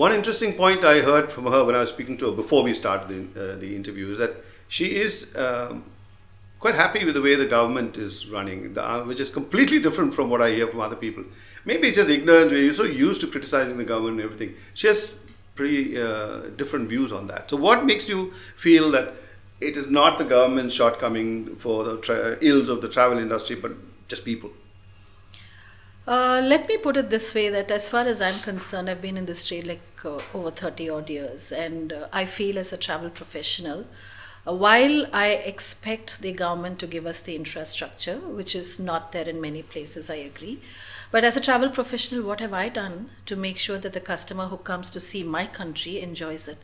One interesting point I heard from her when I was speaking to her before we started the interview is that she is quite happy with the way the government is running, which is completely different from what I hear from other people. Maybe it's just ignorant. We're so used to criticizing the government and everything. She has pretty different views on that. So what makes you feel that it is not the government's shortcoming for the ills of the travel industry, but just people? Let me put it this way, that as far as I'm concerned, I've been in this trade over 30 odd years, and I feel as a travel professional, while I expect the government to give us the infrastructure, which is not there in many places, I agree. But as a travel professional, what have I done to make sure that the customer who comes to see my country enjoys it?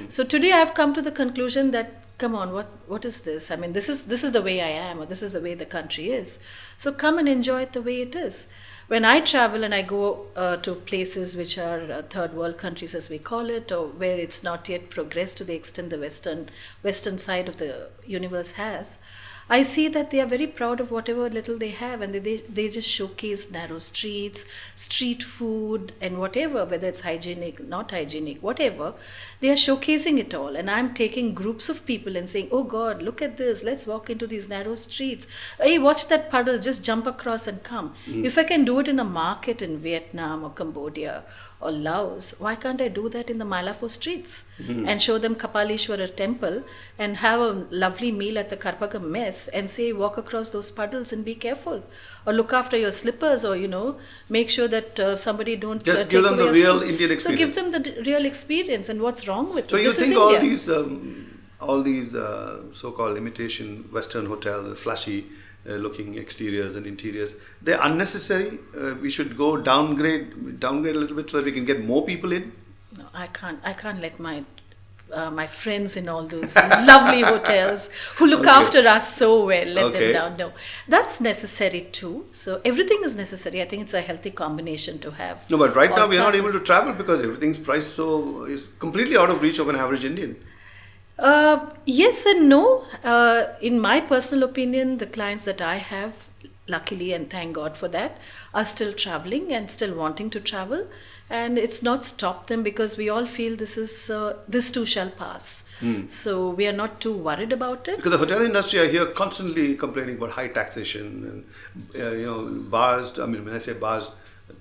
So today I've come to the conclusion that, come on, what is this? I mean, this is the way I am, or this is the way the country is. So come and enjoy it the way it is. When I travel and I go to places which are third world countries, as we call it, or where it's not yet progressed to the extent the western side of the universe has, I see that they are very proud of whatever little they have, and they just showcase narrow streets, street food, and whatever, whether it's hygienic, not hygienic, whatever, they are showcasing it all. And I'm taking groups of people and saying, oh God, look at this, let's walk into these narrow streets. Hey, watch that puddle, just jump across and come. If I can do it in a market in Vietnam or Cambodia or Laos, why can't I do that in the Mylapore streets and show them Kapalishwara temple and have a lovely meal at the Karpagam mess and say, walk across those puddles and be careful, or look after your slippers, or make sure that somebody don't just give them the real Indian experience. So give them the real experience, and what's wrong with it? So you think all these so-called imitation Western hotel, flashy looking exteriors and interiors, they're unnecessary? We should go downgrade a little bit so that we can get more people in? No, I can't let my friends in all those lovely hotels who look after us so well, let them down. No, that's necessary too. So everything is necessary. I think it's a healthy combination to have. No, but right now we are not able to travel because everything's priced is completely out of reach of an average Indian. Yes and no. In my personal opinion, the clients that I have, luckily and thank God for that, are still traveling and still wanting to travel, and it's not stopped them, because we all feel this too shall pass. So we are not too worried about it. Because the hotel industry, I hear constantly complaining about high taxation and bars. I mean, when I say bars,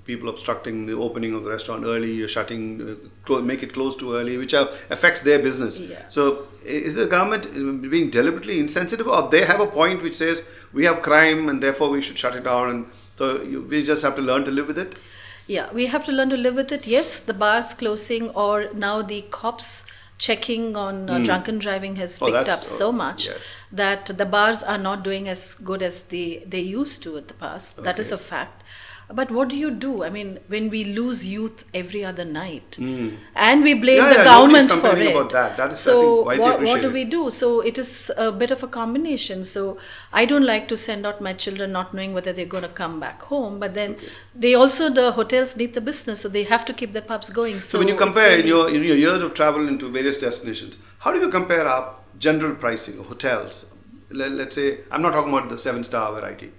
people obstructing the opening of the restaurant early, shutting, make it close too early, which affects their business. Yeah. So is the government being deliberately insensitive, or they have a point which says we have crime and therefore we should shut it down, and so we just have to learn to live with it? Yeah, we have to learn to live with it. Yes, the bars closing, or now the cops checking on drunken driving has picked up so much that the bars are not doing as good as they used to in the past. That is a fact. But what do you do? I mean, when we lose youth every other night, and we blame the government for it. About that. That is, so I think, what do we do? So it is a bit of a combination. So I don't like to send out my children not knowing whether they're going to come back home. But then the hotels need the business, so they have to keep the pubs going. So when you compare in your years of travel into various destinations, how do you compare our general pricing of hotels? Let's say, I'm not talking about the 7-star variety.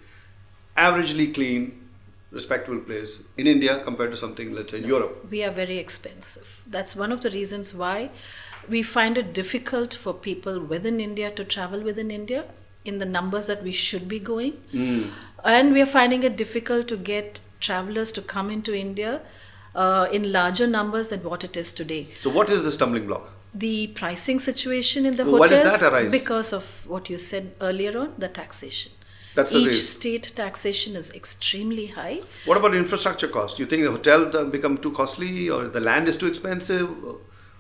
Averagely clean, respectable place in India compared to something, let's say, in Europe. We are very expensive. That's one of the reasons why we find it difficult for people within India to travel within India in the numbers that we should be going. And we are finding it difficult to get travelers to come into India in larger numbers than what it is today. So what is the stumbling block? The pricing situation in the hotels. Why does that arise? Because of what you said earlier on, the taxation. Each state taxation is extremely high. What about infrastructure cost? You think the hotels have become too costly, or the land is too expensive?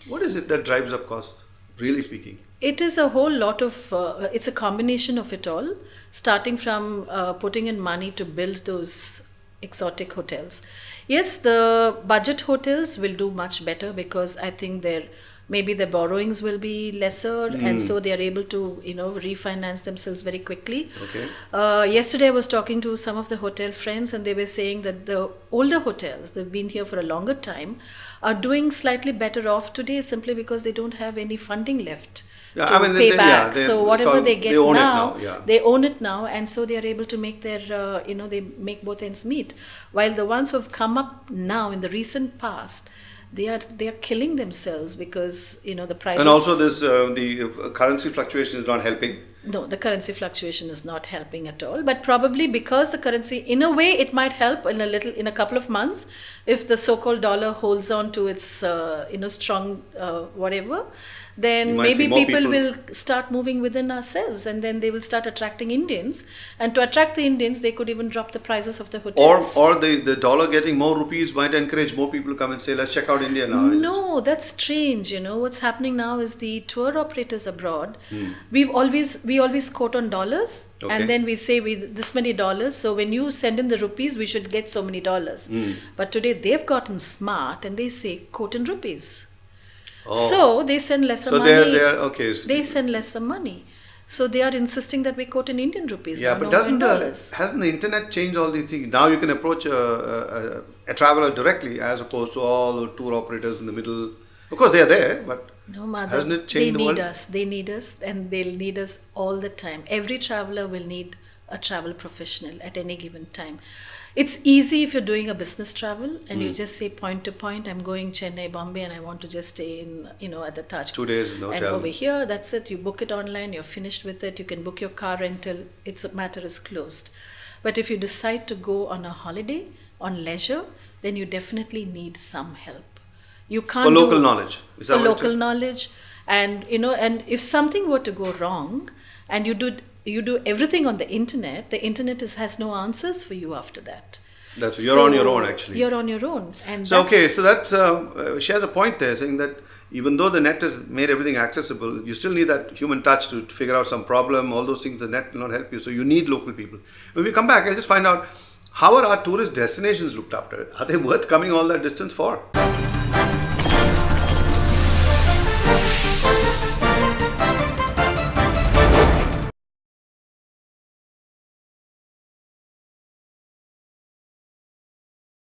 What is it that drives up costs, really speaking? It is a whole lot of, it's a combination of it all, starting from putting in money to build those exotic hotels. Yes, the budget hotels will do much better because I think maybe their borrowings will be lesser, and so they are able to refinance themselves very quickly. Yesterday I was talking to some of the hotel friends, and they were saying that the older hotels, they've been here for a longer time, are doing slightly better off today simply because they don't have any funding left to pay back. So whatever they get now, they own it now, and so they are able to make their they make both ends meet. While the ones who have come up now in the recent past, they are killing themselves because the prices. And also this the currency fluctuation is not helping. No, the currency fluctuation is not helping at all. But probably because the currency, in a way, it might help in a couple of months if the so-called dollar holds on to its strong whatever. Then maybe people will start moving within ourselves, and then they will start attracting Indians. And to attract the Indians, they could even drop the prices of the hotels. Or the dollar getting more rupees might encourage more people to come and say, let's check out India now. No, that's strange. What's happening now is the tour operators abroad. We always quote on dollars, Okay. and then we say this many dollars. So when you send in the rupees, we should get so many dollars. But today they've gotten smart and they say quote in rupees. Oh. So they send lesser money. So they're okay. They send lesser money. So they are insisting that we quote in Indian rupees. Yeah, not but in dollars. hasn't the internet changed all these things? Now you can approach a traveler directly as opposed to all the tour operators in the middle. Of course, they are there, but no, Madhav, hasn't it changed the world? They need us, and they'll need us all the time. Every traveler will need a travel professional at any given time. It's easy if you're doing a business travel and you just say point to point, I'm going Chennai, Bombay, and I want to just stay in, at the Taj. 2 days in the hotel. And over here, that's it. You book it online, you're finished with it. You can book your car rental. Matter is closed. But if you decide to go on a holiday, on leisure, then you definitely need some help. You can't for local knowledge. Is that for what local knowledge, and and if something were to go wrong, and you do everything on the internet has no answers for you after that. You're on your own, actually. You're on your own, and so that's she has a point there, saying that even though the net has made everything accessible, you still need that human touch to figure out some problem. All those things, the net will not help you. So you need local people. When we come back, I'll just find out how are our tourist destinations looked after. Are they worth coming all that distance for?